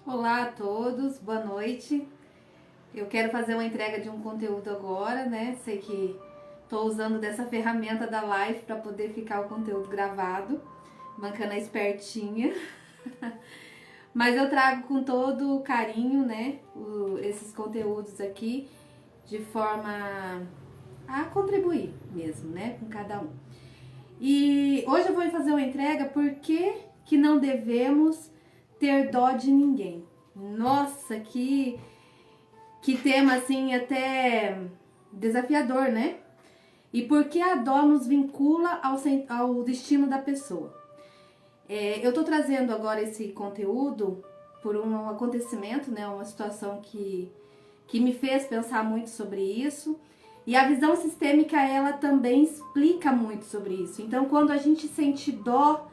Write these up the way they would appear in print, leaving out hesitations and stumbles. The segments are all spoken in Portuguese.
Olá a todos, boa noite. Eu quero fazer uma entrega de um conteúdo agora, né? Sei que estou usando dessa ferramenta da live para poder ficar o conteúdo gravado, bancana espertinha. Mas eu trago com todo carinho, né? Esses conteúdos aqui de forma a contribuir mesmo, né? Com cada um. E hoje eu vou fazer uma entrega porque não devemos ter dó de ninguém. Nossa, que tema assim até desafiador, né? E porque a dó nos vincula ao destino da pessoa. Eu tô trazendo agora esse conteúdo por um acontecimento, né? Uma situação que me fez pensar muito sobre isso. E a visão sistêmica, ela também explica muito sobre isso. Então, quando a gente sente dó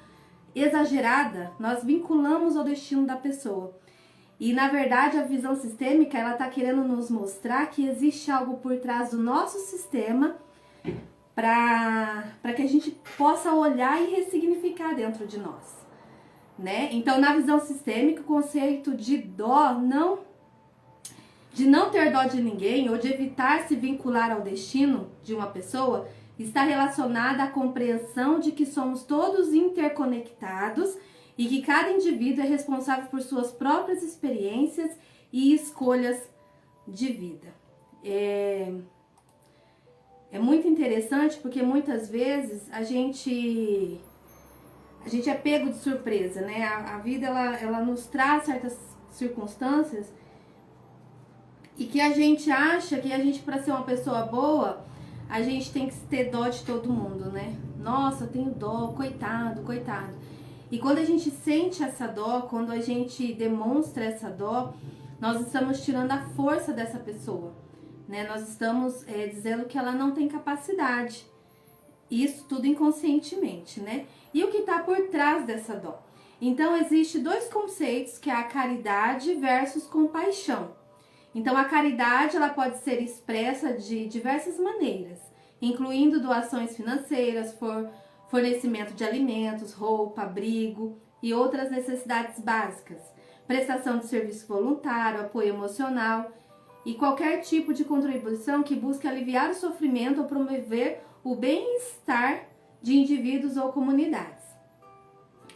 exagerada, nós vinculamos ao destino da pessoa. E, na verdade, a visão sistêmica, ela está querendo nos mostrar que existe algo por trás do nosso sistema para que a gente possa olhar e ressignificar dentro de nós, né? Então, na visão sistêmica, o conceito de dó, de não ter dó de ninguém ou de evitar se vincular ao destino de uma pessoa, está relacionada à compreensão de que somos todos interconectados e que cada indivíduo é responsável por suas próprias experiências e escolhas de vida. É muito interessante porque muitas vezes a gente é pego de surpresa, né? A vida ela nos traz certas circunstâncias e que a gente acha que a gente, para ser uma pessoa boa, a gente tem que ter dó de todo mundo, né? Nossa, eu tenho dó, coitado, coitado. E quando a gente sente essa dó, quando a gente demonstra essa dó, nós estamos tirando a força dessa pessoa, né? Nós estamos dizendo que ela não tem capacidade. Isso tudo inconscientemente, né? E o que está por trás dessa dó? Então, existe dois conceitos, que é a caridade versus compaixão. Então, a caridade, ela pode ser expressa de diversas maneiras, incluindo doações financeiras, fornecimento de alimentos, roupa, abrigo e outras necessidades básicas, prestação de serviço voluntário, apoio emocional e qualquer tipo de contribuição que busque aliviar o sofrimento ou promover o bem-estar de indivíduos ou comunidades.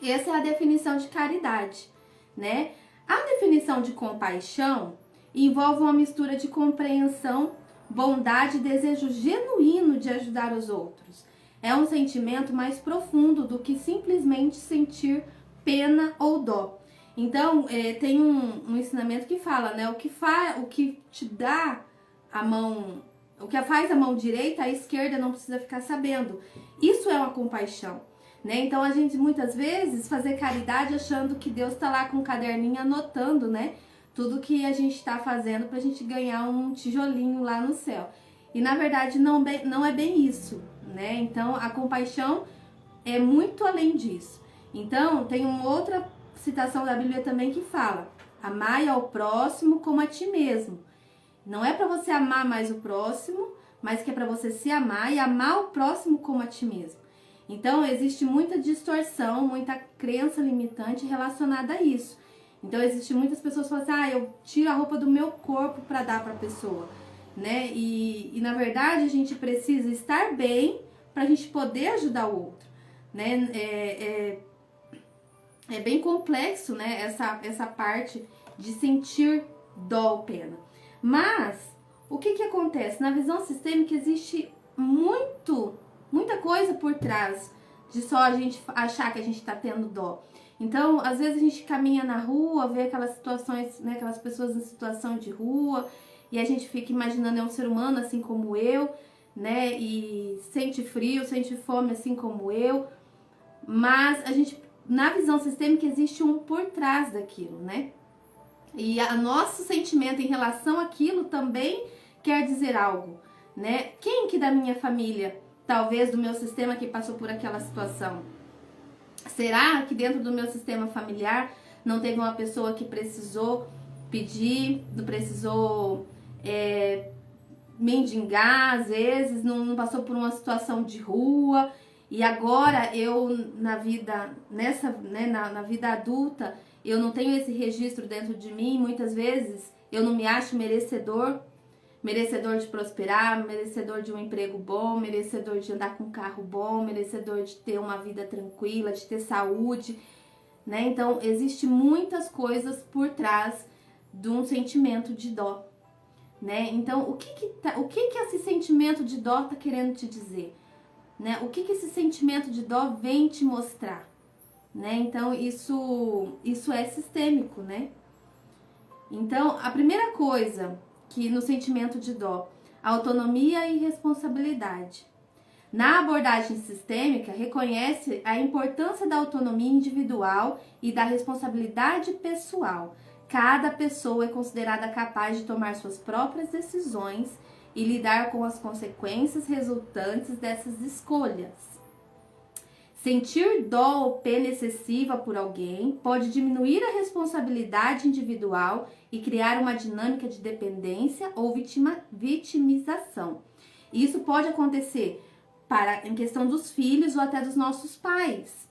Essa é a definição de caridade, né? A definição de compaixão envolve uma mistura de compreensão, bondade e desejo genuíno de ajudar os outros. É um sentimento mais profundo do que simplesmente sentir pena ou dó. Então, tem um ensinamento que fala, né? O que te dá a mão, o que faz a mão direita, a esquerda não precisa ficar sabendo. Isso é uma compaixão, né? Então, a gente muitas vezes fazer caridade achando que Deus está lá com um caderninho anotando, né? Tudo que a gente está fazendo para a gente ganhar um tijolinho lá no céu. E na verdade não é bem isso, né? Então a compaixão é muito além disso. Então tem uma outra citação da Bíblia também que fala: amai ao próximo como a ti mesmo. Não é para você amar mais o próximo, mas que é para você se amar e amar o próximo como a ti mesmo. Então existe muita distorção, muita crença limitante relacionada a isso. Então, existem muitas pessoas que falam assim, eu tiro a roupa do meu corpo para dar para a pessoa, né? E na verdade, a gente precisa estar bem para a gente poder ajudar o outro, né? É bem complexo, né? Essa parte de sentir dó ou pena. Mas, o que acontece? Na visão sistêmica existe muita coisa por trás de só a gente achar que a gente está tendo dó. Então, às vezes a gente caminha na rua, vê aquelas situações, né, aquelas pessoas em situação de rua, e a gente fica imaginando, é um ser humano assim como eu, né, e sente frio, sente fome assim como eu, mas a gente, na visão sistêmica, existe um por trás daquilo, né, e o nosso sentimento em relação àquilo também quer dizer algo, né, quem que da minha família, talvez do meu sistema, que passou por aquela situação? Será que dentro do meu sistema familiar não teve uma pessoa que precisou pedir, não precisou mendigar, às vezes, não passou por uma situação de rua E agora eu na vida, na vida adulta, eu não tenho esse registro dentro de mim, muitas vezes eu não me acho merecedor de prosperar, merecedor de um emprego bom, merecedor de andar com um carro bom, merecedor de ter uma vida tranquila, de ter saúde, né? Então, existe muitas coisas por trás de um sentimento de dó, né? Então, o que esse sentimento de dó tá querendo te dizer, né? O que esse sentimento de dó vem te mostrar, né? Então, isso é sistêmico, né? Então, a primeira coisa que no sentimento de dó, autonomia e responsabilidade. Na abordagem sistêmica, reconhece a importância da autonomia individual e da responsabilidade pessoal. Cada pessoa é considerada capaz de tomar suas próprias decisões e lidar com as consequências resultantes dessas escolhas. Sentir dó ou pena excessiva por alguém pode diminuir a responsabilidade individual e criar uma dinâmica de dependência ou vitimização. Isso pode acontecer em questão dos filhos ou até dos nossos pais,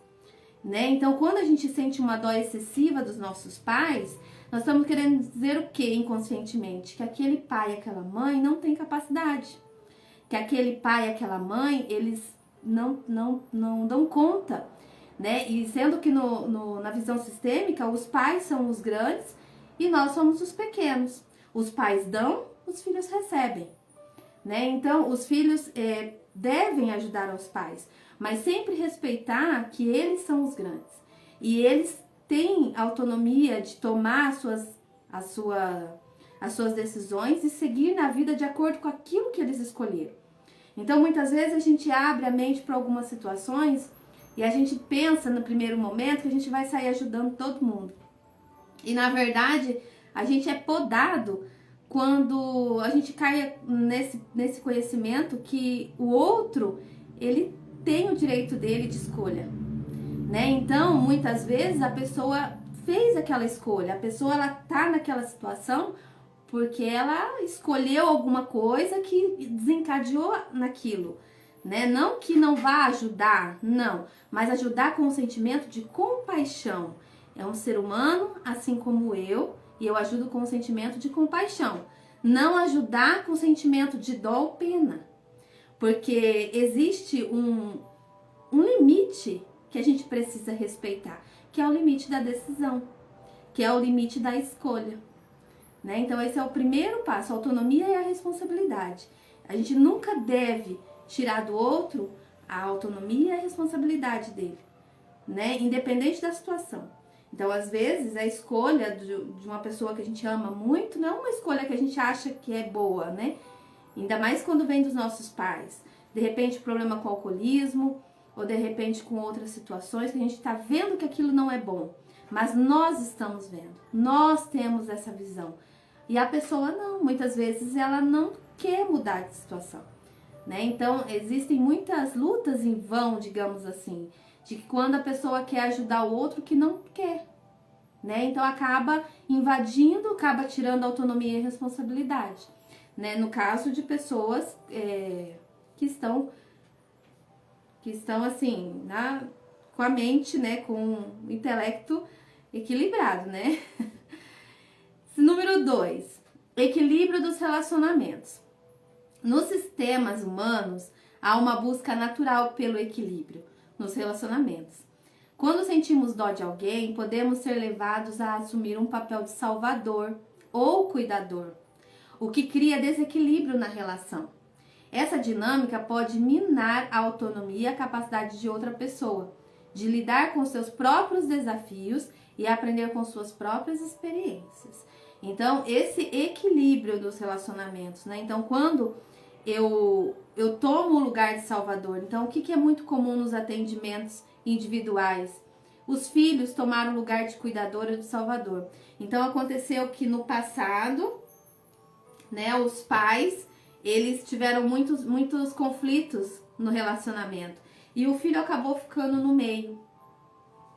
né? Então, quando a gente sente uma dó excessiva dos nossos pais, nós estamos querendo dizer o que inconscientemente? Que aquele pai e aquela mãe não têm capacidade, que aquele pai e aquela mãe, eles não dão conta, né? E sendo que na visão sistêmica, os pais são os grandes e nós somos os pequenos. Os pais dão, os filhos recebem, né? Então, os filhos devem ajudar aos pais, mas sempre respeitar que eles são os grandes. E eles têm autonomia de tomar as suas decisões e seguir na vida de acordo com aquilo que eles escolheram. Então, muitas vezes a gente abre a mente para algumas situações e a gente pensa no primeiro momento que a gente vai sair ajudando todo mundo. E, na verdade, a gente é podado quando a gente cai nesse conhecimento que o outro, ele tem o direito dele de escolha, né? Então, muitas vezes a pessoa fez aquela escolha, a pessoa ela tá naquela situação porque ela escolheu alguma coisa que desencadeou naquilo, né? Não que não vá ajudar, não, mas ajudar com um sentimento de compaixão. É um ser humano, assim como eu, e eu ajudo com um sentimento de compaixão. Não ajudar com sentimento de dó ou pena, porque existe um limite que a gente precisa respeitar, que é o limite da decisão, que é o limite da escolha. Né? Então, esse é o primeiro passo, a autonomia e a responsabilidade. A gente nunca deve tirar do outro a autonomia e a responsabilidade dele, né? Independente da situação. Então, às vezes, a escolha de uma pessoa que a gente ama muito não é uma escolha que a gente acha que é boa, né? Ainda mais quando vem dos nossos pais. De repente, problema com alcoolismo, ou de repente com outras situações que a gente está vendo que aquilo não é bom. Mas nós estamos vendo, nós temos essa visão. E a pessoa não, muitas vezes ela não quer mudar de situação, né? Então, existem muitas lutas em vão, digamos assim, de que quando a pessoa quer ajudar o outro que não quer, né? Então, acaba invadindo, acaba tirando a autonomia e responsabilidade, né? No caso de pessoas que estão assim, com a mente, né? Com o intelecto equilibrado, né? Número 2, equilíbrio dos relacionamentos. Nos sistemas humanos, há uma busca natural pelo equilíbrio nos relacionamentos. Quando sentimos dó de alguém, podemos ser levados a assumir um papel de salvador ou cuidador, o que cria desequilíbrio na relação. Essa dinâmica pode minar a autonomia e a capacidade de outra pessoa de lidar com seus próprios desafios e aprender com suas próprias experiências. Então, esse equilíbrio dos relacionamentos, né? Então, quando eu tomo o lugar de salvador, então o que é muito comum nos atendimentos individuais? Os filhos tomaram o lugar de cuidador e de salvador. Então, aconteceu que no passado, né, os pais, eles tiveram muitos conflitos no relacionamento. E o filho acabou ficando no meio,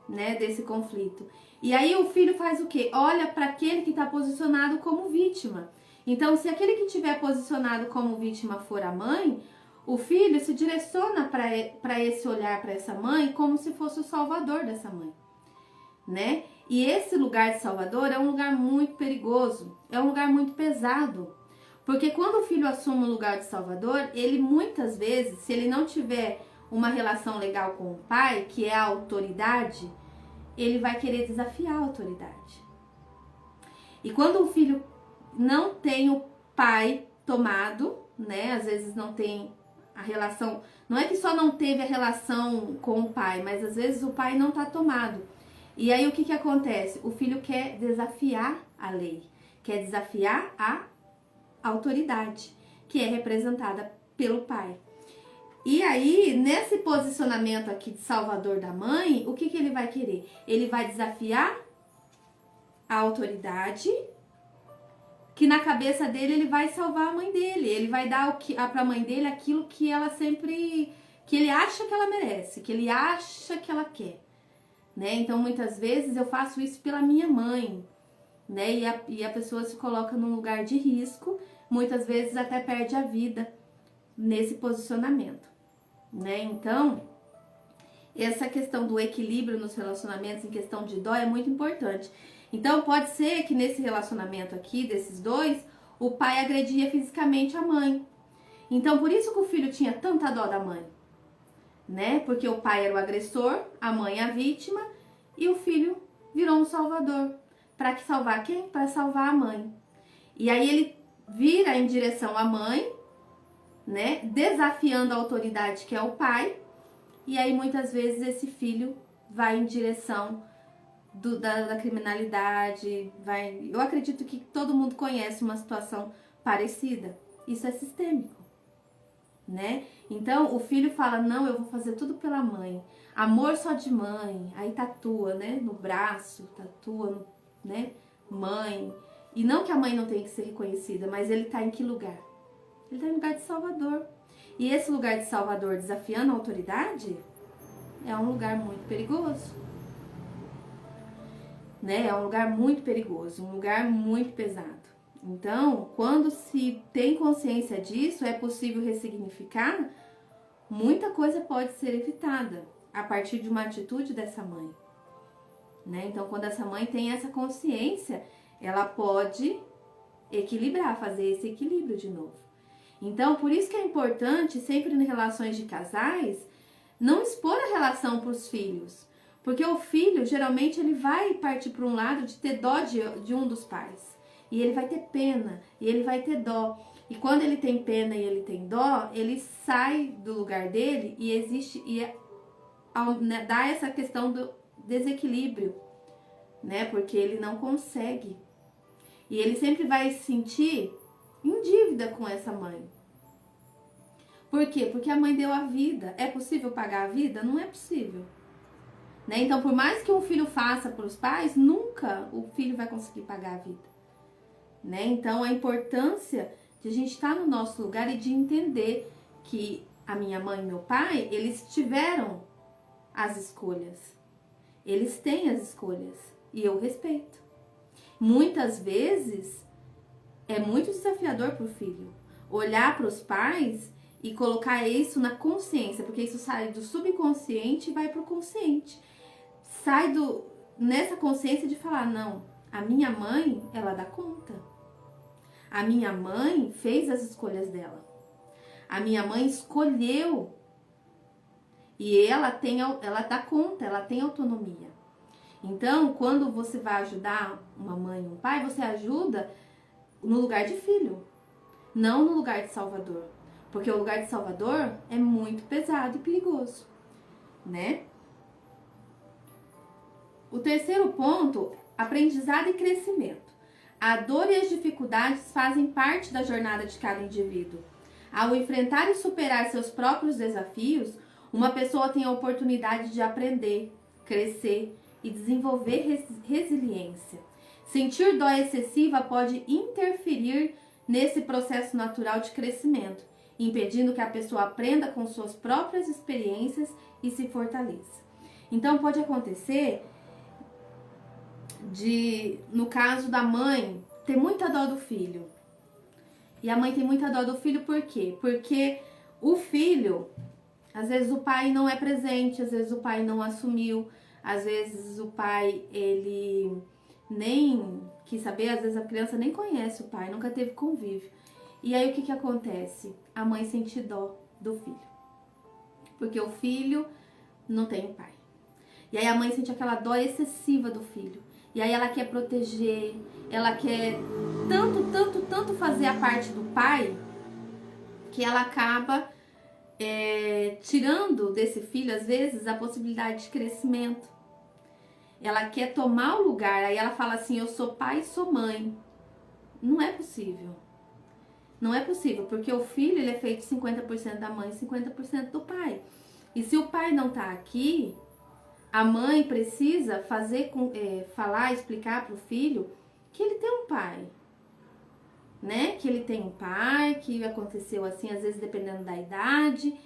né, desse conflito. E aí o filho faz o quê? Olha para aquele que está posicionado como vítima. Então, se aquele que estiver posicionado como vítima for a mãe, o filho se direciona para esse olhar para essa mãe como se fosse o salvador dessa mãe, né? E esse lugar de salvador é um lugar muito perigoso, é um lugar muito pesado, porque quando o filho assume o lugar de salvador, ele muitas vezes, se ele não tiver uma relação legal com o pai, que é a autoridade, ele vai querer desafiar a autoridade. E quando o filho não tem o pai tomado, né? Às vezes não tem a relação, não é que só não teve a relação com o pai, mas às vezes o pai não tá tomado. E aí o que acontece? O filho quer desafiar a lei, quer desafiar a autoridade, que é representada pelo pai. E aí, nesse posicionamento aqui de salvador da mãe, o que ele vai querer? Ele vai desafiar a autoridade, que na cabeça dele ele vai salvar a mãe dele, ele vai dar para a mãe dele aquilo que ela sempre, que ele acha que ela merece, que ele acha que ela quer, né? Então muitas vezes eu faço isso pela minha mãe, né? E a pessoa se coloca num lugar de risco, muitas vezes até perde a vida nesse posicionamento, né? Então essa questão do equilíbrio nos relacionamentos, em questão de dó, é muito importante. Então pode ser que nesse relacionamento aqui, desses dois, o pai agredia fisicamente a mãe. Então por isso que o filho tinha tanta dó da mãe, né? Porque o pai era o agressor, a mãe a vítima, e o filho virou um salvador. Para que salvar quem? Para salvar a mãe. E aí ele vira em direção à mãe, né? Desafiando a autoridade que é o pai. E aí muitas vezes esse filho vai em direção da criminalidade, eu acredito que todo mundo conhece uma situação parecida. Isso é sistêmico, né? Então o filho fala, não, eu vou fazer tudo pela mãe, amor só de mãe, aí tatua, né, no braço, tatua, né, mãe. E não que a mãe não tenha que ser reconhecida, mas ele tá em que lugar? Ele tá em lugar de salvador. E esse lugar de salvador desafiando a autoridade é um lugar muito perigoso, né? É um lugar muito perigoso, um lugar muito pesado. Então, quando se tem consciência disso, é possível ressignificar, muita coisa pode ser evitada a partir de uma atitude dessa mãe, né? Então, quando essa mãe tem essa consciência, ela pode equilibrar, fazer esse equilíbrio de novo. Então, por isso que é importante, sempre em relações de casais, não expor a relação para os filhos. Porque o filho, geralmente, ele vai partir para um lado de ter dó de um dos pais. E ele vai ter pena, e ele vai ter dó. E quando ele tem pena e ele tem dó, ele sai do lugar dele e existe, dá essa questão do desequilíbrio, né? Porque ele não consegue. E ele sempre vai se sentir em dívida com essa mãe. Por quê? Porque a mãe deu a vida. É possível pagar a vida? Não é possível. Né? Então, por mais que um filho faça para os pais, nunca o filho vai conseguir pagar a vida. Né? Então, a importância de a gente estar no nosso lugar e de entender que a minha mãe e meu pai, eles tiveram as escolhas. Eles têm as escolhas. E eu respeito. Muitas vezes, é muito desafiador para o filho olhar para os pais e colocar isso na consciência, porque isso sai do subconsciente e vai para o consciente. Sai nessa consciência de falar, não, a minha mãe, ela dá conta. A minha mãe fez as escolhas dela. A minha mãe escolheu. E ela dá conta, ela tem autonomia. Então, quando você vai ajudar uma mãe e um pai, você ajuda no lugar de filho, não no lugar de salvador. Porque o lugar de salvador é muito pesado e perigoso, né? O terceiro ponto, aprendizado e crescimento. A dor e as dificuldades fazem parte da jornada de cada indivíduo. Ao enfrentar e superar seus próprios desafios, uma pessoa tem a oportunidade de aprender, crescer e desenvolver resiliência. Sentir dor excessiva pode interferir nesse processo natural de crescimento, impedindo que a pessoa aprenda com suas próprias experiências e se fortaleça. Então pode acontecer no caso da mãe, ter muita dó do filho. E a mãe tem muita dó do filho por quê? Porque O filho, às vezes o pai não é presente, às vezes o pai não assumiu, às vezes o pai, ele nem quis saber, às vezes a criança nem conhece o pai, nunca teve convívio. E aí o que acontece? A mãe sente dó do filho, porque o filho não tem o pai. E aí a mãe sente aquela dó excessiva do filho. E aí ela quer proteger, ela quer tanto fazer a parte do pai, que ela acaba tirando desse filho, às vezes, a possibilidade de crescimento. Ela quer tomar o lugar, aí ela fala assim, eu sou pai e sou mãe. Não é possível. Não é possível, porque o filho, ele é feito 50% da mãe e 50% do pai. E se o pai não tá aqui, a mãe precisa falar, explicar pro filho que ele tem um pai, né? Que ele tem um pai, que aconteceu assim, às vezes dependendo da idade,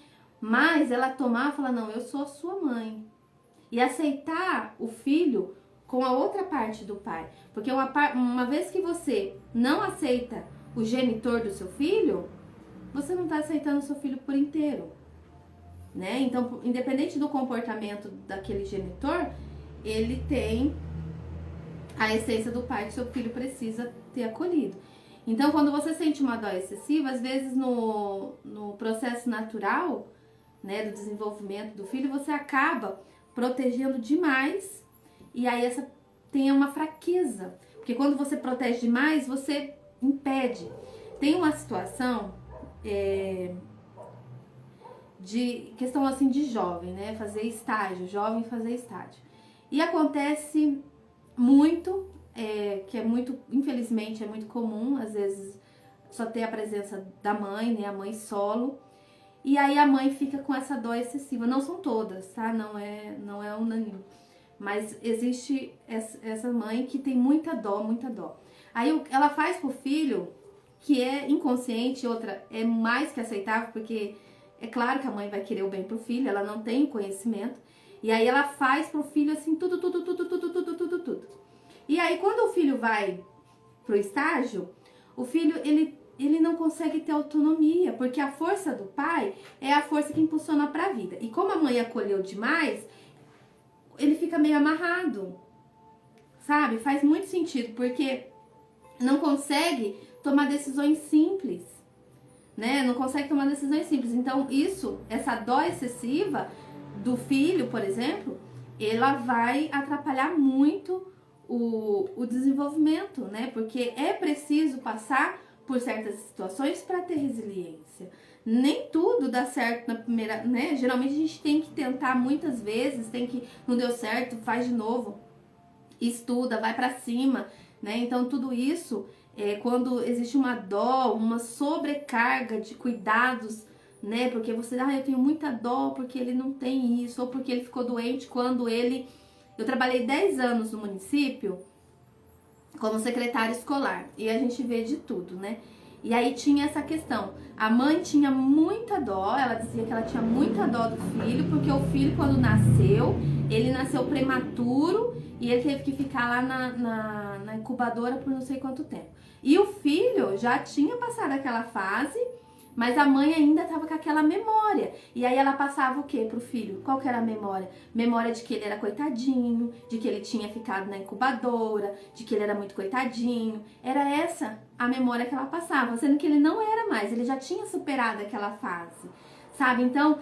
mas ela tomar e falar, não, eu sou a sua mãe. E aceitar o filho com a outra parte do pai. Porque uma vez que você não aceita o genitor do seu filho, você não está aceitando o seu filho por inteiro, né? Então, independente do comportamento daquele genitor, ele tem a essência do pai que seu filho precisa ter acolhido. Então, quando você sente uma dó excessiva, às vezes no processo natural, né, do desenvolvimento do filho, você acaba protegendo demais e aí tem uma fraqueza. Porque quando você protege demais, você impede. Tem uma situação de questão assim de jovem, né, fazer estágio, jovem fazer estágio. E acontece muito, que é muito, infelizmente, é muito comum, às vezes só ter a presença da mãe, né, a mãe solo, e aí a mãe fica com essa dó excessiva. Não são todas, tá? Não é unânime, mas existe essa mãe que tem muita dó, muita dó. Aí ela faz pro filho, que é inconsciente, outra é mais que aceitável, porque é claro que a mãe vai querer o bem pro filho, ela não tem o conhecimento, e aí ela faz pro filho assim, tudo. E aí quando o filho vai pro estágio, o filho, ele não consegue ter autonomia, porque a força do pai é a força que impulsiona pra vida. E como a mãe acolheu demais, ele fica meio amarrado, sabe? Faz muito sentido, porque não consegue tomar decisões simples, né? Não consegue tomar decisões simples. Então essa dó excessiva do filho, por exemplo, ela vai atrapalhar muito o desenvolvimento, né? Porque é preciso passar por certas situações para ter resiliência. Nem tudo dá certo na primeira, né? Geralmente a gente tem que tentar muitas vezes, não deu certo, faz de novo, estuda, vai para cima, né? Então tudo isso quando existe uma dó, uma sobrecarga de cuidados, né? Porque você, eu tenho muita dó porque ele não tem isso, ou porque ele ficou doente quando eu trabalhei 10 anos no município como secretária escolar, e a gente vê de tudo, né? E aí tinha essa questão, a mãe tinha muita dó, ela dizia que ela tinha muita dó do filho, porque o filho quando nasceu, ele nasceu prematuro e ele teve que ficar lá na incubadora por não sei quanto tempo. E o filho já tinha passado aquela fase, mas a mãe ainda estava com aquela memória. E aí ela passava o quê pro filho? Qual que era a memória? Memória de que ele era coitadinho, de que ele tinha ficado na incubadora, de que ele era muito coitadinho. Era essa a memória que ela passava, sendo que ele não era mais, ele já tinha superado aquela fase, sabe? Então,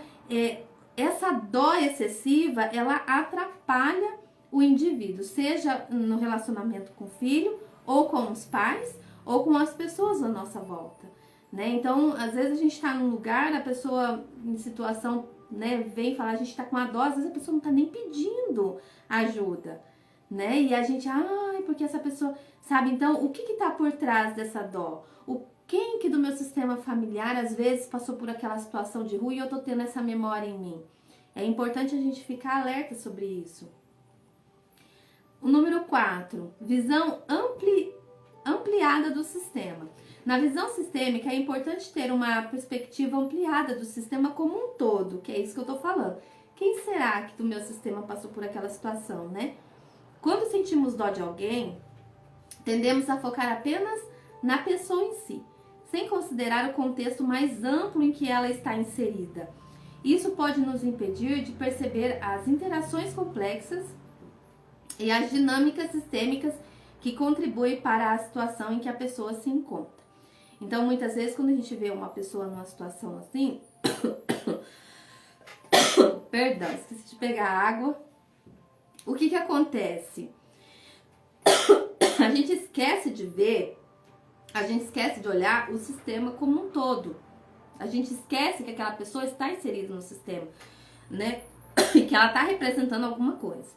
essa dó excessiva, ela atrapalha o indivíduo, seja no relacionamento com o filho, ou com os pais, ou com as pessoas à nossa volta, né? Então, às vezes a gente tá num lugar, a pessoa em situação, né, vem falar, a gente tá com uma dó, às vezes a pessoa não tá nem pedindo ajuda, né? E a gente, porque essa pessoa, sabe? Então, o que tá por trás dessa dó? Quem que do meu sistema familiar, às vezes, passou por aquela situação de rua e eu tô tendo essa memória em mim? É importante a gente ficar alerta sobre isso. O número 4, visão ampliada do sistema. Na visão sistêmica, é importante ter uma perspectiva ampliada do sistema como um todo, que é isso que eu tô falando. Quem será que do meu sistema passou por aquela situação, né? Quando sentimos dó de alguém, tendemos a focar apenas na pessoa em si, sem considerar o contexto mais amplo em que ela está inserida. Isso pode nos impedir de perceber as interações complexas e as dinâmicas sistêmicas que contribuem para a situação em que a pessoa se encontra. Então, muitas vezes, quando a gente vê uma pessoa numa situação assim... Perdão, esqueci de pegar água. O que acontece? A gente esquece de ver, a gente esquece de olhar o sistema como um todo. A gente esquece que aquela pessoa está inserida no sistema, né? E que ela está representando alguma coisa.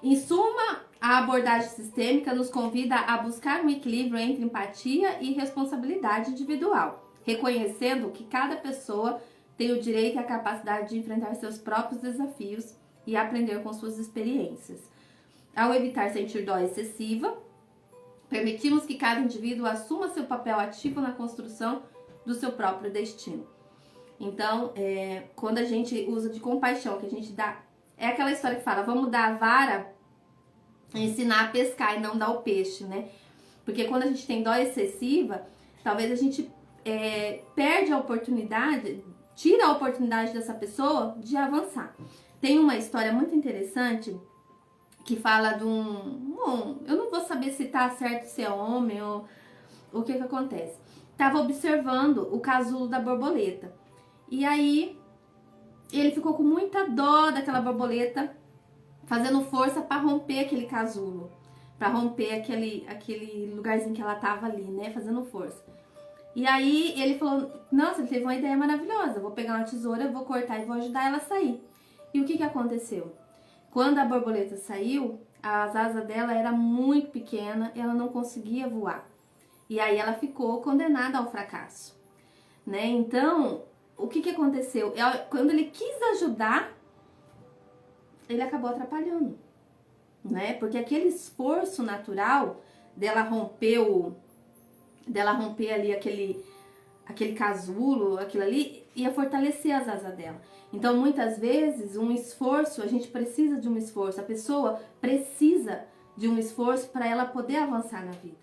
Em suma, a abordagem sistêmica nos convida a buscar um equilíbrio entre empatia e responsabilidade individual, reconhecendo que cada pessoa tem o direito e a capacidade de enfrentar seus próprios desafios e aprender com suas experiências. Ao evitar sentir dó excessiva, permitimos que cada indivíduo assuma seu papel ativo na construção do seu próprio destino. Então, quando a gente usa de compaixão, que a gente dá... É aquela história que fala, vamos dar a vara e ensinar a pescar e não dar o peixe, né? Porque quando a gente tem dó excessiva, talvez a gente perde a oportunidade, tira a oportunidade dessa pessoa de avançar. Tem uma história muito interessante que fala de eu não vou saber se tá certo se é homem ou o que acontece. Tava observando o casulo da borboleta. E aí ele ficou com muita dó daquela borboleta, fazendo força para romper aquele casulo, para romper aquele lugarzinho que ela tava ali, né, fazendo força. E aí ele falou, nossa, ele teve uma ideia maravilhosa, vou pegar uma tesoura, vou cortar e vou ajudar ela a sair. E o que aconteceu? Quando a borboleta saiu, as asas dela era muito pequena, ela não conseguia voar. E aí ela ficou condenada ao fracasso, né? Então, o que aconteceu? Quando ele quis ajudar, ele acabou atrapalhando, né? Porque aquele esforço natural dela romper ali aquele casulo, aquilo ali, ia fortalecer as asas dela. Então, muitas vezes, um esforço, a gente precisa de um esforço, a pessoa precisa de um esforço para ela poder avançar na vida,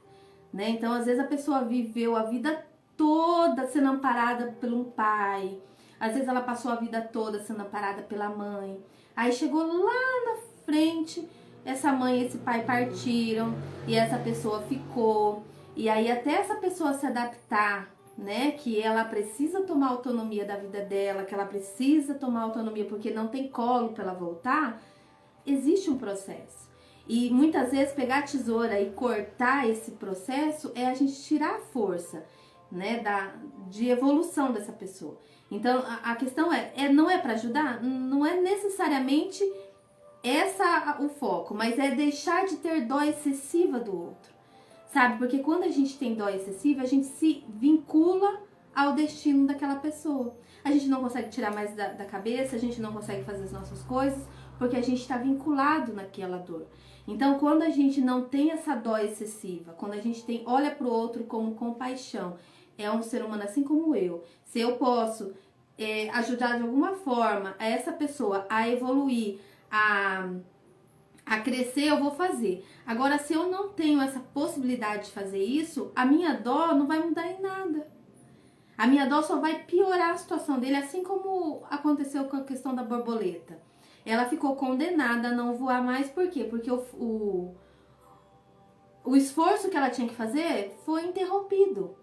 né? Então, às vezes, a pessoa viveu a vida toda sendo amparada por um pai, às vezes ela passou a vida toda sendo amparada pela mãe, aí chegou lá na frente, essa mãe e esse pai partiram, e essa pessoa ficou, e aí até essa pessoa se adaptar, né, que ela precisa tomar autonomia da vida dela, que ela precisa tomar autonomia porque não tem colo para ela voltar, existe um processo. E muitas vezes pegar a tesoura e cortar esse processo é a gente tirar a força, né, de evolução dessa pessoa. Então a questão não é para ajudar, não é necessariamente o foco, mas é deixar de ter dó excessiva do outro. Sabe? Porque quando a gente tem dó excessiva, a gente se vincula ao destino daquela pessoa. A gente não consegue tirar mais da cabeça, a gente não consegue fazer as nossas coisas, porque a gente está vinculado naquela dor. Então, quando a gente não tem essa dó excessiva, quando a gente olha para o outro como compaixão, é um ser humano assim como eu. Se eu posso ajudar de alguma forma essa pessoa a evoluir, a crescer, eu vou fazer. Agora, se eu não tenho essa possibilidade de fazer isso, a minha dó não vai mudar em nada. A minha dó só vai piorar a situação dele, assim como aconteceu com a questão da borboleta. Ela ficou condenada a não voar mais, por quê? Porque o esforço que ela tinha que fazer foi interrompido,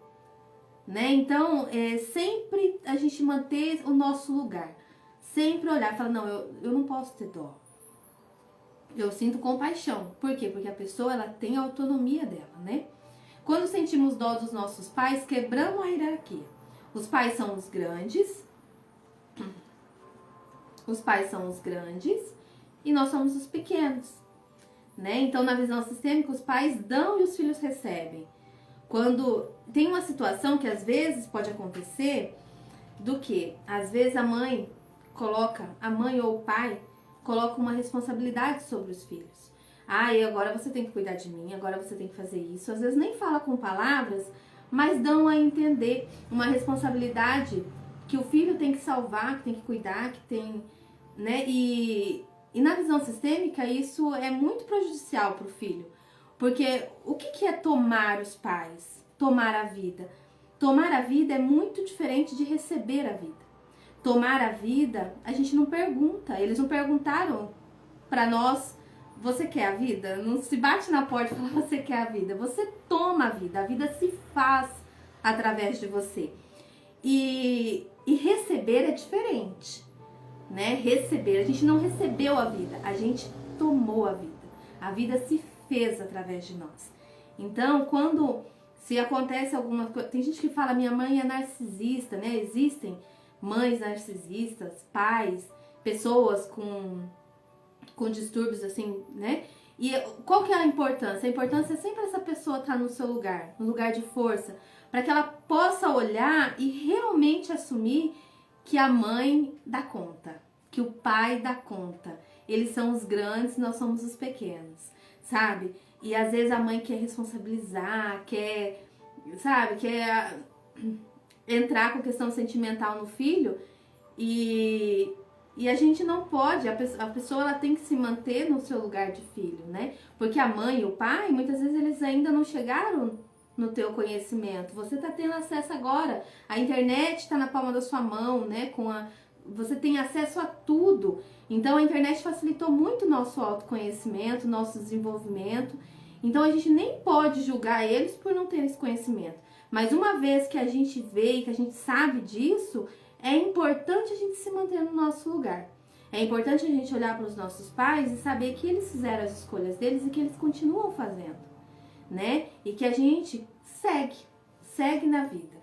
né? Então, sempre a gente manter o nosso lugar. Sempre olhar e falar, não, eu não posso ter dó. Eu sinto compaixão. Por quê? Porque a pessoa, ela tem a autonomia dela, né? Quando sentimos dó dos nossos pais, quebramos a hierarquia. Os pais são os grandes. Os pais são os grandes e nós somos os pequenos, né? Então, na visão sistêmica, os pais dão e os filhos recebem. Quando tem uma situação que às vezes pode acontecer, do que? Às vezes a mãe ou o pai coloca uma responsabilidade sobre os filhos. E agora você tem que cuidar de mim, agora você tem que fazer isso. Às vezes nem fala com palavras, mas dão a entender uma responsabilidade que o filho tem que salvar, que tem que cuidar, que tem, né? E na visão sistêmica isso é muito prejudicial para o filho. Porque o que é tomar os pais? Tomar a vida? Tomar a vida é muito diferente de receber a vida. Tomar a vida, a gente não pergunta. Eles não perguntaram pra nós, você quer a vida? Não se bate na porta e fala, você quer a vida. Você toma a vida se faz através de você. E receber é diferente, né? Receber, a gente não recebeu a vida, a gente tomou a vida. A vida se fez através de nós. Então, se acontece alguma coisa, tem gente que fala, minha mãe é narcisista, né? Existem mães narcisistas, pais, pessoas com distúrbios assim, né? E qual que é a importância? A importância é sempre essa pessoa estar no seu lugar, no lugar de força, para que ela possa olhar e realmente assumir que a mãe dá conta, que o pai dá conta. Eles são os grandes, nós somos os pequenos, sabe? E às vezes a mãe quer responsabilizar, quer entrar com questão sentimental no filho e a gente não pode, a pessoa ela tem que se manter no seu lugar de filho, né? Porque a mãe e o pai, muitas vezes eles ainda não chegaram no teu conhecimento. Você tá tendo acesso agora, a internet tá na palma da sua mão, né? Você tem acesso a tudo. Então a internet facilitou muito o nosso autoconhecimento, nosso desenvolvimento. Então a gente nem pode julgar eles por não ter esse conhecimento. Mas uma vez que a gente vê e que a gente sabe disso, é importante a gente se manter no nosso lugar. É importante a gente olhar para os nossos pais e saber que eles fizeram as escolhas deles e que eles continuam fazendo, né? E que a gente segue na vida.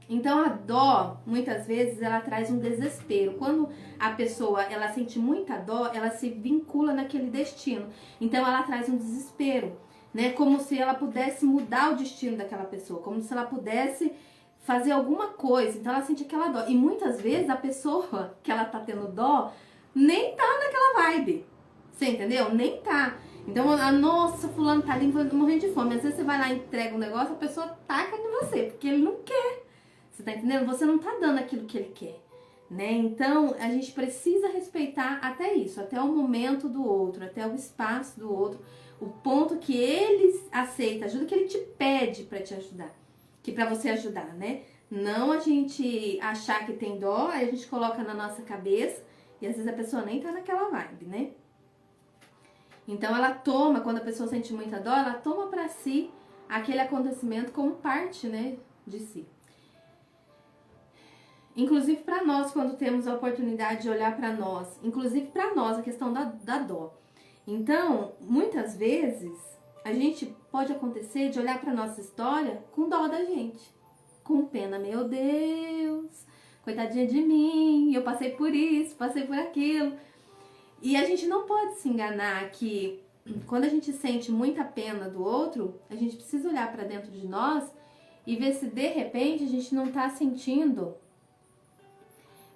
Então a dó, muitas vezes, ela traz um desespero. Quando a pessoa, ela sente muita dó, ela se vincula naquele destino. Então ela traz um desespero, né? Como se ela pudesse mudar o destino daquela pessoa, como se ela pudesse fazer alguma coisa. Então ela sente aquela dó. E muitas vezes a pessoa que ela tá tendo dó nem tá naquela vibe. Você entendeu? Nem tá. Então, nossa, fulano tá ali morrendo de fome. Às vezes você vai lá e entrega um negócio, a pessoa taca em você, porque ele não quer. Você tá entendendo? Você não tá dando aquilo que ele quer, né? Então, a gente precisa respeitar até isso, até o momento do outro, até o espaço do outro, o ponto que ele aceita ajuda, que ele te pede pra te ajudar, que pra você ajudar, né? Não a gente achar que tem dó, aí a gente coloca na nossa cabeça e às vezes a pessoa nem tá naquela vibe, né? Então ela toma, quando a pessoa sente muita dó, ela toma pra si aquele acontecimento como parte, né, de si. Inclusive para nós, quando temos a oportunidade de olhar para nós, inclusive para nós, a questão da dó. Então, muitas vezes, a gente pode acontecer de olhar para nossa história com dó da gente, com pena, meu Deus, coitadinha de mim, eu passei por isso, passei por aquilo. E a gente não pode se enganar que quando a gente sente muita pena do outro, a gente precisa olhar para dentro de nós e ver se de repente a gente não tá sentindo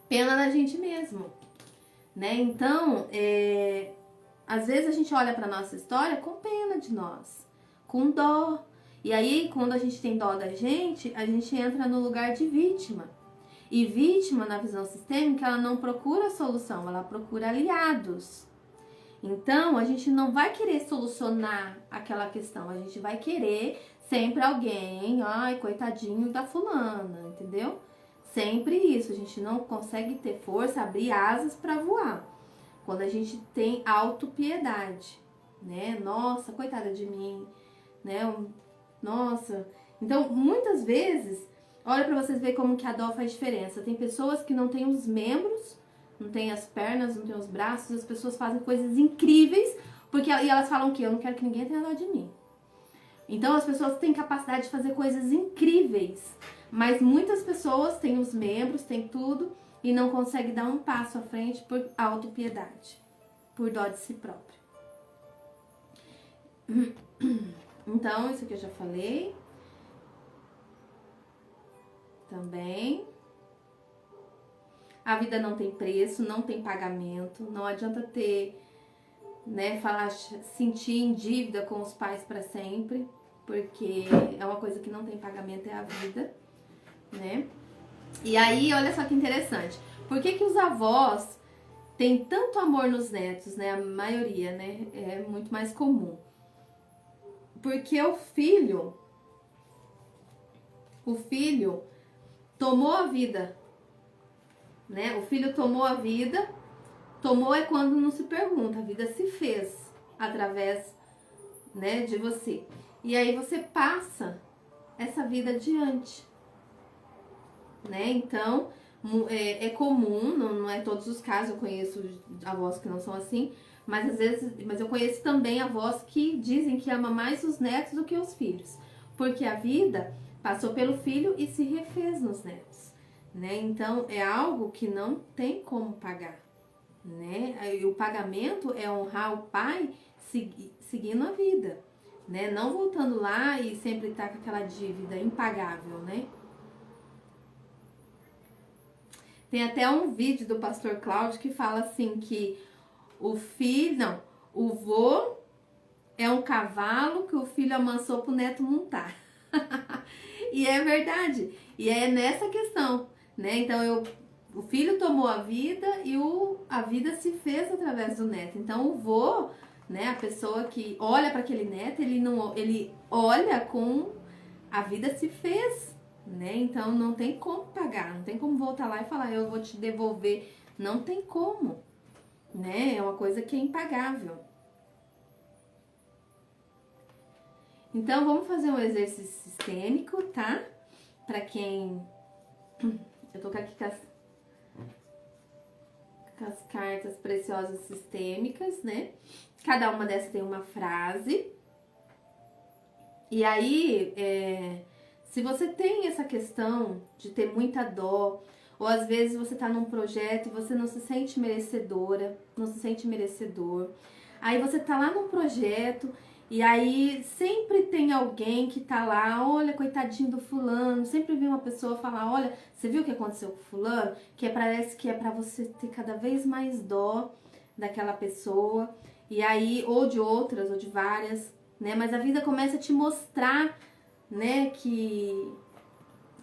pena na gente mesmo, né? Então, às vezes a gente olha para nossa história com pena de nós, com dó. E aí, quando a gente tem dó da gente, a gente entra no lugar de vítima. E vítima, na visão sistêmica, ela não procura solução, ela procura aliados. Então, a gente não vai querer solucionar aquela questão, a gente vai querer sempre alguém, ai, coitadinho da fulana, entendeu? Sempre isso, a gente não consegue ter força, abrir asas para voar. Quando a gente tem autopiedade, né? Nossa, coitada de mim, né? Nossa. Então, muitas vezes, olha para vocês verem como que a dó faz diferença. Tem pessoas que não têm os membros, não têm as pernas, não têm os braços, as pessoas fazem coisas incríveis, e elas falam que eu não quero que ninguém tenha dó de mim. Então as pessoas têm capacidade de fazer coisas incríveis, mas muitas pessoas têm os membros, têm tudo e não conseguem dar um passo à frente por autopiedade, por dó de si próprio. Então, isso aqui eu já falei. Também. A vida não tem preço, não tem pagamento, não adianta ter, né, sentir em dívida com os pais para sempre, porque é uma coisa que não tem pagamento, é a vida, né? E aí, olha só que interessante, por que os avós têm tanto amor nos netos, né? A maioria, né? É muito mais comum. Porque o filho, o filho tomou a vida, né? O filho tomou a vida, tomou é quando não se pergunta, a vida se fez através, né, de você. E aí você passa essa vida adiante, né? Então, é comum, não é todos os casos, eu conheço avós que não são assim, mas às vezes, mas eu conheço também avós que dizem que ama mais os netos do que os filhos, porque a vida passou pelo filho e se refez nos netos, né? Então, é algo que não tem como pagar, né? E o pagamento é honrar o pai seguindo a vida, né? Não voltando lá e sempre estar com aquela dívida impagável, né? Tem até um vídeo do pastor Cláudio que fala assim que o vô é um cavalo que o filho amansou pro neto montar. E é verdade. E é nessa questão, né? Então o filho tomou a vida e a vida se fez através do neto. Então o vô, né, a pessoa que olha para aquele neto, ele olha com a vida se fez, né? Então não tem como pagar, não tem como voltar lá e falar eu vou te devolver, não tem como, né? É uma coisa que é impagável. Então vamos fazer um exercício sistêmico, tá? Para quem eu tô aqui com as cartas preciosas sistêmicas, né? Cada uma dessas tem uma frase. E aí, se você tem essa questão de ter muita dó, ou às vezes você tá num projeto e você não se sente merecedora, não se sente merecedor, aí você tá lá num projeto e aí sempre tem alguém que tá lá, olha, coitadinho do fulano, sempre vem uma pessoa falar, olha, você viu o que aconteceu com o fulano? Que parece que é pra você ter cada vez mais dó daquela pessoa, e aí, ou de outras, ou de várias, né? Mas a vida começa a te mostrar, né,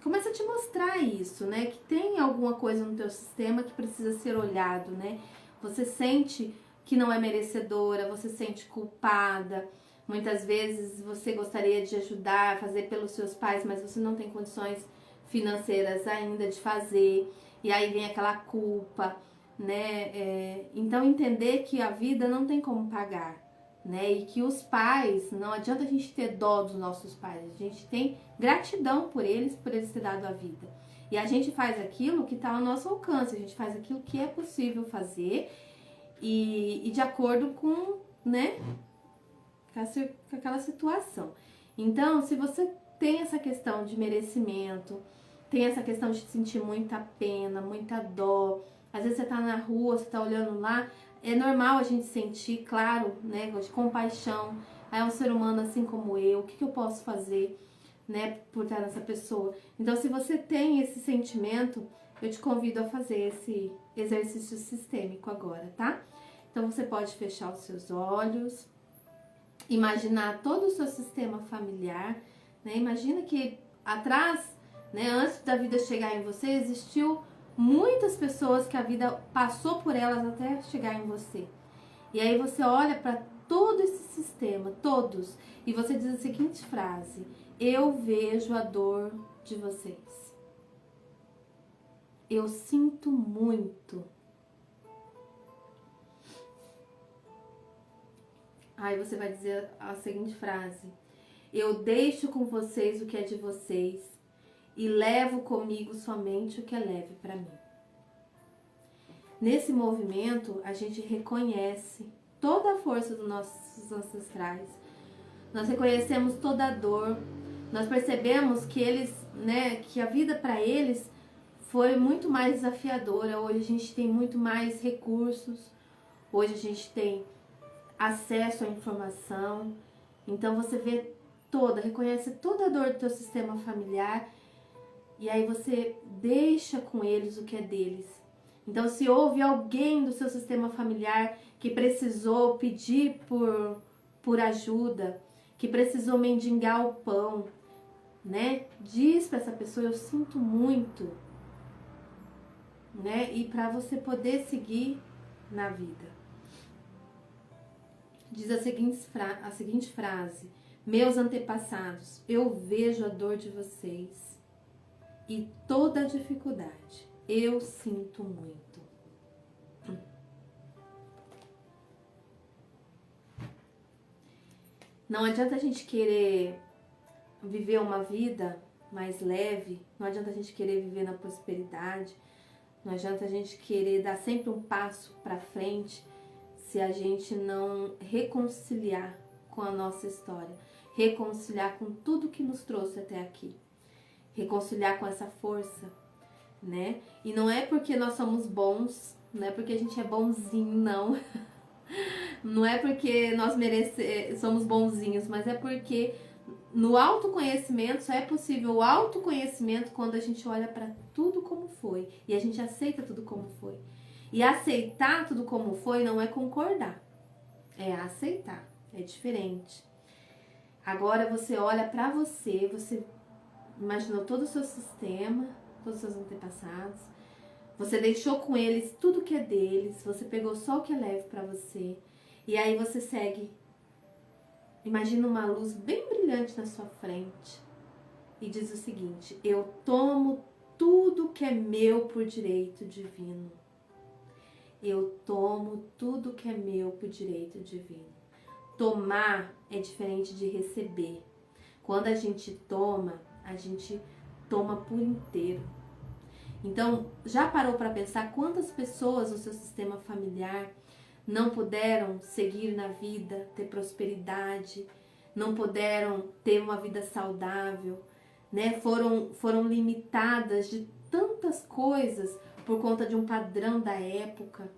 começa a te mostrar isso, né, que tem alguma coisa no teu sistema que precisa ser olhado, né? Você sente que não é merecedora, você sente culpada. Muitas vezes você gostaria de ajudar, fazer pelos seus pais, mas você não tem condições financeiras ainda de fazer. E aí vem aquela culpa, né? Então entender que a vida não tem como pagar, né? E que os pais, não adianta a gente ter dó dos nossos pais, a gente tem gratidão por eles ter dado a vida. E a gente faz aquilo que está ao nosso alcance, a gente faz aquilo que é possível fazer e de acordo com, né, com aquela situação. Então, se você tem essa questão de merecimento, tem essa questão de sentir muita pena, muita dó, às vezes você tá na rua, você tá olhando lá, é normal a gente sentir, claro, né, de compaixão, é um ser humano assim como eu, o que eu posso fazer, né, por estar nessa pessoa. Então, se você tem esse sentimento, eu te convido a fazer esse exercício sistêmico agora, tá? Então, você pode fechar os seus olhos, imaginar todo o seu sistema familiar, né? Imagina que atrás, né, antes da vida chegar em você, existiu muitas pessoas que a vida passou por elas até chegar em você. E aí você olha para todo esse sistema, todos, e você diz a seguinte frase: eu vejo a dor de vocês. Eu sinto muito. Aí você vai dizer a seguinte frase: eu deixo com vocês o que é de vocês e levo comigo somente o que é leve para mim. Nesse movimento, a gente reconhece toda a força dos nossos ancestrais. Nós reconhecemos toda a dor. Nós percebemos que eles, né, que a vida para eles foi muito mais desafiadora. Hoje a gente tem muito mais recursos. Hoje a gente tem acesso à informação. Então você reconhece toda a dor do teu sistema familiar e aí você deixa com eles o que é deles. Então, se houve alguém do seu sistema familiar que precisou pedir por ajuda, que precisou mendigar o pão, né? Diz para essa pessoa: eu sinto muito, né? E para você poder seguir na vida. Diz a seguinte frase: meus antepassados, eu vejo a dor de vocês e toda dificuldade. Eu sinto muito. Não adianta a gente querer viver uma vida mais leve, não adianta a gente querer viver na prosperidade, não adianta a gente querer dar sempre um passo para frente se a gente não reconciliar com a nossa história, reconciliar com tudo que nos trouxe até aqui, reconciliar com essa força, né? E não é porque nós somos bons, não é porque a gente é bonzinho, não. Não é porque nós somos bonzinhos, mas é porque no autoconhecimento só é possível o autoconhecimento quando a gente olha para tudo como foi e a gente aceita tudo como foi. E aceitar tudo como foi não é concordar, é aceitar, é diferente. Agora você olha para você imaginou todo o seu sistema, todos os seus antepassados, você deixou com eles tudo que é deles, você pegou só o que é leve para você, e aí você segue. Imagina uma luz bem brilhante na sua frente e diz o seguinte: eu tomo tudo que é meu por direito divino. Eu tomo tudo que é meu por direito divino. Tomar é diferente de receber. Quando a gente toma por inteiro. Então, já parou para pensar quantas pessoas no seu sistema familiar não puderam seguir na vida, ter prosperidade, não puderam ter uma vida saudável, né? Foram limitadas de tantas coisas por conta de um padrão da época.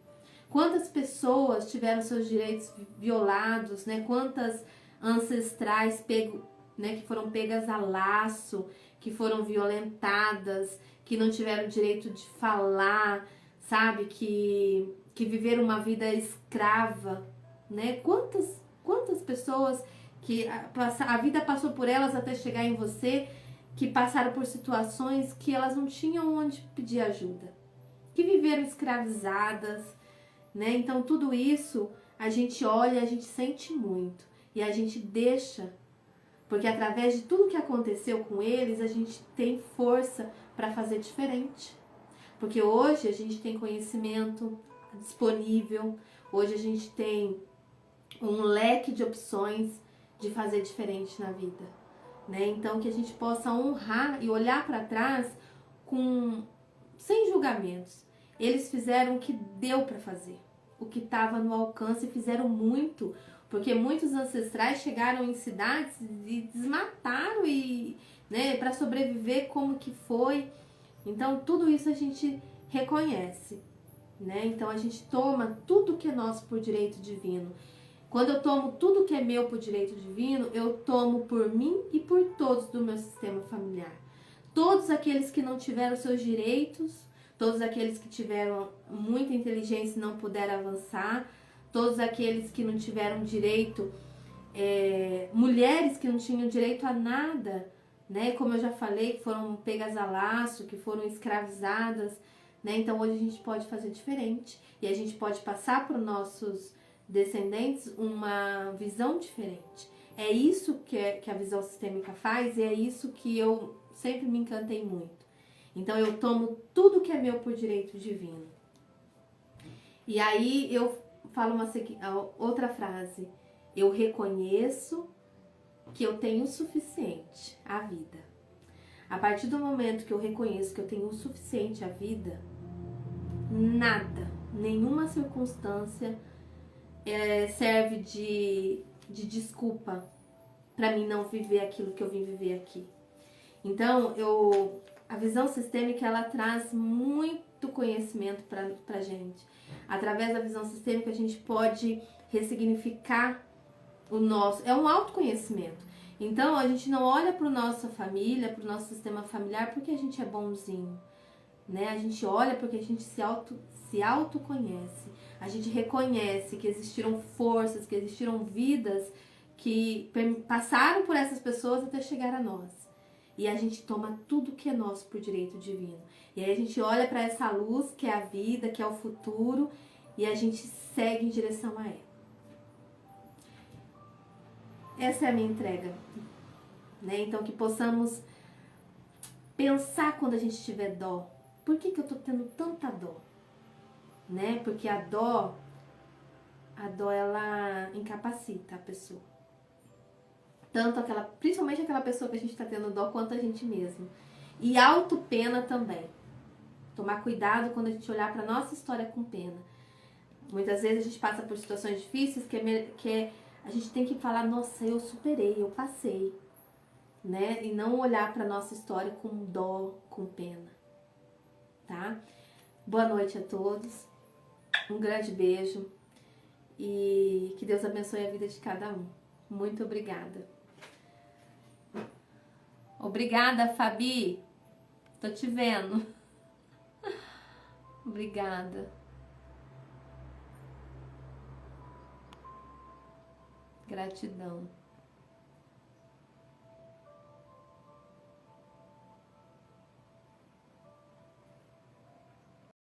Quantas pessoas tiveram seus direitos violados, né? Quantas ancestrais que foram pegas a laço, que foram violentadas, que não tiveram direito de falar, sabe? Que viveram uma vida escrava, né? Quantas pessoas que a vida passou por elas até chegar em você, que passaram por situações que elas não tinham onde pedir ajuda, que viveram escravizadas, né? Então tudo isso a gente olha, a gente sente muito e a gente deixa, porque através de tudo que aconteceu com eles, a gente tem força para fazer diferente. Porque hoje a gente tem conhecimento disponível, hoje a gente tem um leque de opções de fazer diferente na vida, né? Então que a gente possa honrar e olhar para trás sem julgamentos. Eles fizeram o que deu para fazer, o que estava no alcance, e fizeram muito, porque muitos ancestrais chegaram em cidades e desmataram né, para sobreviver, como que foi. Então tudo isso a gente reconhece, né? Então a gente toma tudo que é nosso por direito divino. Quando eu tomo tudo que é meu por direito divino, eu tomo por mim e por todos do meu sistema familiar. Todos aqueles que não tiveram seus direitos, todos aqueles que tiveram muita inteligência e não puderam avançar, todos aqueles que não tiveram direito, mulheres que não tinham direito a nada, né? Como eu já falei, que foram pegas a laço, que foram escravizadas, né? Então hoje a gente pode fazer diferente e a gente pode passar para os nossos descendentes uma visão diferente. É isso que a visão sistêmica faz e é isso que eu sempre me encantei muito. Então eu tomo tudo que é meu por direito divino. E aí eu falo outra frase: eu reconheço que eu tenho o suficiente à vida. A partir do momento que eu reconheço que eu tenho o suficiente à vida, nada, nenhuma circunstância serve de desculpa para mim não viver aquilo que eu vim viver aqui. Então, a visão sistêmica, ela traz muito conhecimento pra gente. Através da visão sistêmica, a gente pode ressignificar é um autoconhecimento. Então, a gente não olha para nossa família, para o nosso sistema familiar porque a gente é bonzinho, né? A gente olha porque a gente se autoconhece. A gente reconhece que existiram forças, que existiram vidas que passaram por essas pessoas até chegar a nós. E a gente toma tudo que é nosso por direito divino. E aí a gente olha para essa luz que é a vida, que é o futuro, e a gente segue em direção a ela. Essa é a minha entrega, né? Então que possamos Pensar quando a gente tiver dó. Por que eu tô tendo tanta dó? Né? Porque a dó ela incapacita a pessoa. Tanto principalmente aquela pessoa que a gente tá tendo dó, quanto a gente mesmo. E auto-pena também. Tomar cuidado quando a gente olhar pra nossa história com pena. Muitas vezes a gente passa por situações difíceis que a gente tem que falar, nossa, eu superei, eu passei. Né? E não olhar pra nossa história com dó, com pena. Tá? Boa noite a todos. Um grande beijo. E que Deus abençoe a vida de cada um. Muito obrigada. Obrigada, Fabi. Tô te vendo. Obrigada. Gratidão.